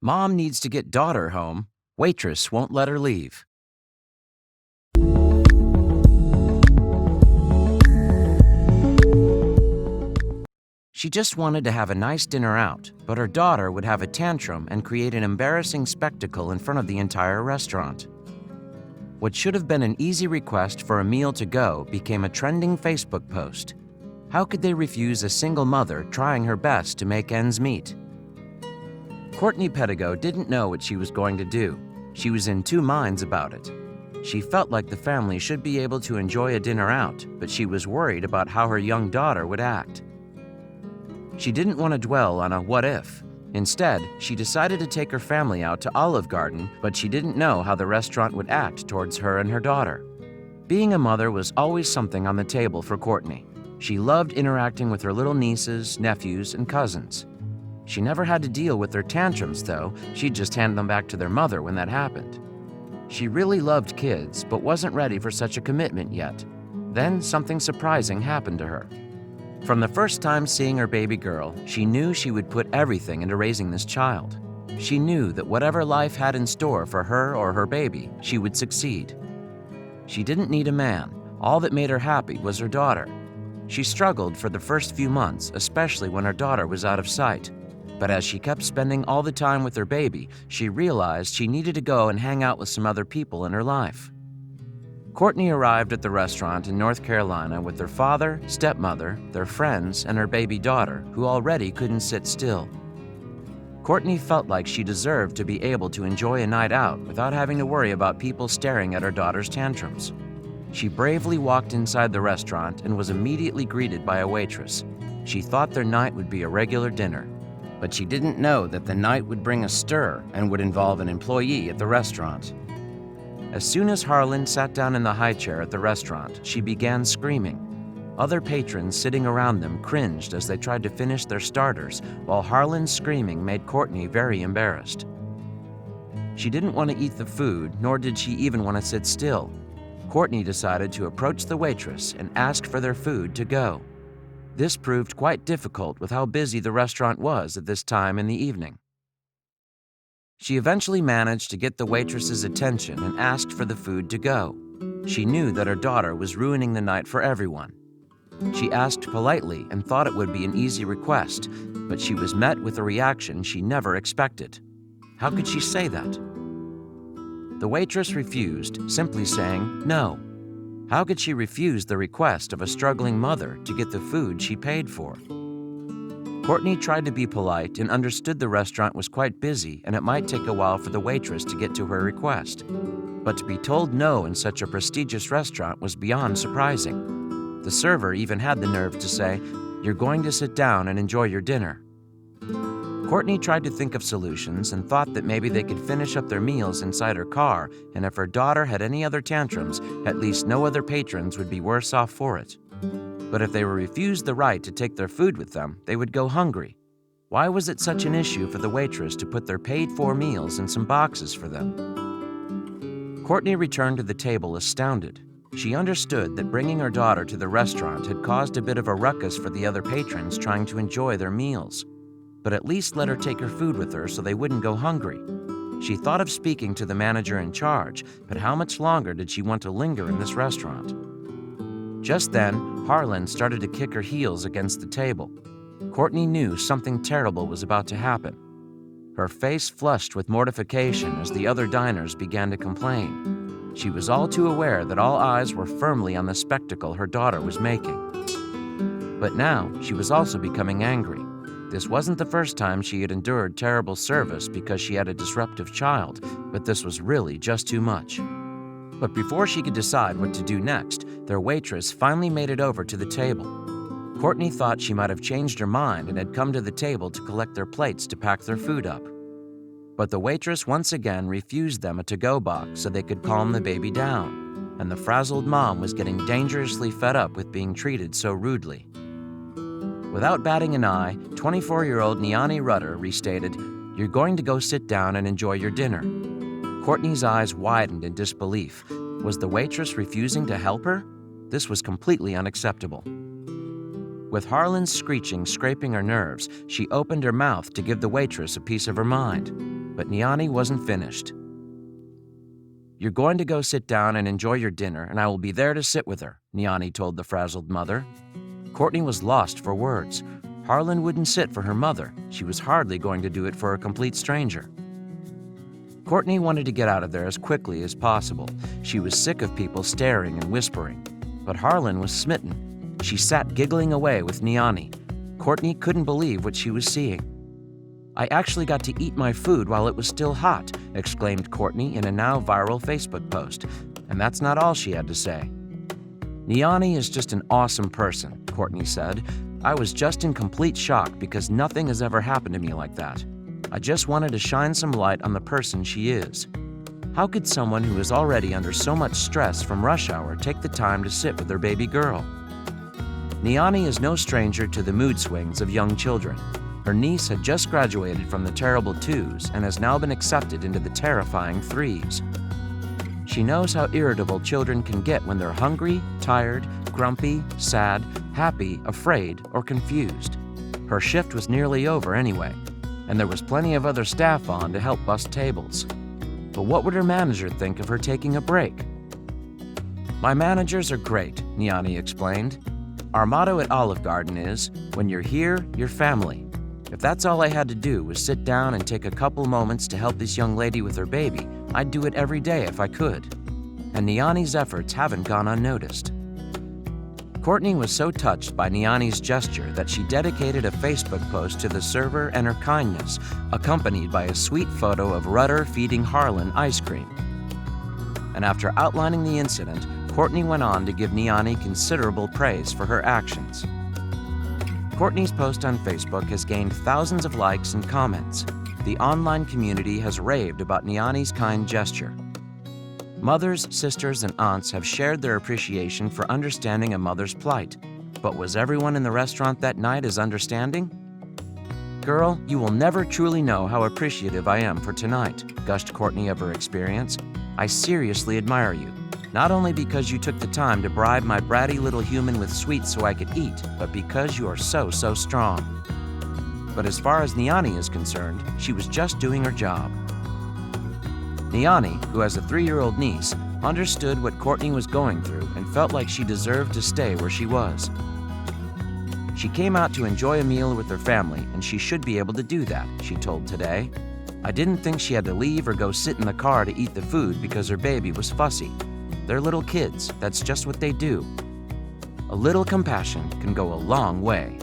Mom needs to get daughter home. Waitress won't let her leave. She just wanted to have a nice dinner out, but her daughter would have a tantrum and create an embarrassing spectacle in front of the entire restaurant. What should have been an easy request for a meal to go became a trending Facebook post. How could they refuse a single mother trying her best to make ends meet? Courtney Pedigo didn't know what she was going to do. She was in two minds about it. She felt like the family should be able to enjoy a dinner out, but she was worried about how her young daughter would act. She didn't want to dwell on a what if. Instead, she decided to take her family out to Olive Garden, but she didn't know how the restaurant would act towards her and her daughter. Being a mother was always something on the table for Courtney. She loved interacting with her little nieces, nephews, and cousins. She never had to deal with their tantrums, though. She'd just hand them back to their mother when that happened. She really loved kids, but wasn't ready for such a commitment yet. Then something surprising happened to her. From the first time seeing her baby girl, she knew she would put everything into raising this child. She knew that whatever life had in store for her or her baby, she would succeed. She didn't need a man. All that made her happy was her daughter. She struggled for the first few months, especially when her daughter was out of sight. But as she kept spending all the time with her baby, she realized she needed to go and hang out with some other people in her life. Courtney arrived at the restaurant in North Carolina with her father, stepmother, their friends, and her baby daughter, who already couldn't sit still. Courtney felt like she deserved to be able to enjoy a night out without having to worry about people staring at her daughter's tantrums. She bravely walked inside the restaurant and was immediately greeted by a waitress. She thought their night would be a regular dinner, but she didn't know that the night would bring a stir and would involve an employee at the restaurant. As soon as Harlan sat down in the high chair at the restaurant, she began screaming. Other patrons sitting around them cringed as they tried to finish their starters, while Harlan's screaming made Courtney very embarrassed. She didn't want to eat the food, nor did she even want to sit still. Courtney decided to approach the waitress and ask for their food to go. This proved quite difficult with how busy the restaurant was at this time in the evening. She eventually managed to get the waitress's attention and asked for the food to go. She knew that her daughter was ruining the night for everyone. She asked politely and thought it would be an easy request, but she was met with a reaction she never expected. How could she say that? The waitress refused, simply saying no. How could she refuse the request of a struggling mother to get the food she paid for? Courtney tried to be polite and understood the restaurant was quite busy and it might take a while for the waitress to get to her request. But to be told no in such a prestigious restaurant was beyond surprising. The server even had the nerve to say, "You're going to sit down and enjoy your dinner." Courtney tried to think of solutions and thought that maybe they could finish up their meals inside her car, and if her daughter had any other tantrums, at least no other patrons would be worse off for it. But if they were refused the right to take their food with them, they would go hungry. Why was it such an issue for the waitress to put their paid-for meals in some boxes for them? Courtney returned to the table astounded. She understood that bringing her daughter to the restaurant had caused a bit of a ruckus for the other patrons trying to enjoy their meals. But at least let her take her food with her so they wouldn't go hungry. She thought of speaking to the manager in charge, but how much longer did she want to linger in this restaurant? Just then, Harlan started to kick her heels against the table. Courtney knew something terrible was about to happen. Her face flushed with mortification as the other diners began to complain. She was all too aware that all eyes were firmly on the spectacle her daughter was making. But now, she was also becoming angry. This wasn't the first time she had endured terrible service because she had a disruptive child, but this was really just too much. But before she could decide what to do next, their waitress finally made it over to the table. Courtney thought she might have changed her mind and had come to the table to collect their plates to pack their food up. But the waitress once again refused them a to-go box so they could calm the baby down, and the frazzled mom was getting dangerously fed up with being treated so rudely. Without batting an eye, 24-year-old Niani Rudder restated, "You're going to go sit down and enjoy your dinner." Courtney's eyes widened in disbelief. Was the waitress refusing to help her? This was completely unacceptable. With Harlan's screeching scraping her nerves, she opened her mouth to give the waitress a piece of her mind. But Niani wasn't finished. "You're going to go sit down and enjoy your dinner, and I will be there to sit with her," Niani told the frazzled mother. Courtney was lost for words. Harlan wouldn't sit for her mother. She was hardly going to do it for a complete stranger. Courtney wanted to get out of there as quickly as possible. She was sick of people staring and whispering. But Harlan was smitten. She sat giggling away with Niani. Courtney couldn't believe what she was seeing. "I actually got to eat my food while it was still hot," exclaimed Courtney in a now viral Facebook post. And that's not all she had to say. "Niani is just an awesome person," Courtney said. "I was just in complete shock because nothing has ever happened to me like that. I just wanted to shine some light on the person she is. How could someone who is already under so much stress from rush hour take the time to sit with their baby girl?" Niani is no stranger to the mood swings of young children. Her niece had just graduated from the terrible 2s and has now been accepted into the terrifying 3s. She knows how irritable children can get when they're hungry, tired, grumpy, sad, happy, afraid, or confused. Her shift was nearly over anyway, and there was plenty of other staff on to help bust tables. But what would her manager think of her taking a break? "My managers are great," Niani explained. "Our motto at Olive Garden is, when you're here, you're family. If that's all I had to do was sit down and take a couple moments to help this young lady with her baby, I'd do it every day if I could." And Niani's efforts haven't gone unnoticed. Courtney was so touched by Niani's gesture that she dedicated a Facebook post to the server and her kindness, accompanied by a sweet photo of Rudder feeding Harlan ice cream. And after outlining the incident, Courtney went on to give Niani considerable praise for her actions. Courtney's post on Facebook has gained thousands of likes and comments. The online community has raved about Niani's kind gesture. Mothers, sisters, and aunts have shared their appreciation for understanding a mother's plight. But was everyone in the restaurant that night as understanding? "Girl, you will never truly know how appreciative I am for tonight," gushed Courtney of her experience. "I seriously admire you. Not only because you took the time to bribe my bratty little human with sweets so I could eat, but because you are so strong." But as far as Niani is concerned, she was just doing her job. Niani, who has a 3-year-old niece, understood what Courtney was going through and felt like she deserved to stay where she was. She came out to enjoy a meal with her family, and she should be able to do that, she told Today. "I didn't think she had to leave or go sit in the car to eat the food because her baby was fussy. They're little kids, that's just what they do." A little compassion can go a long way.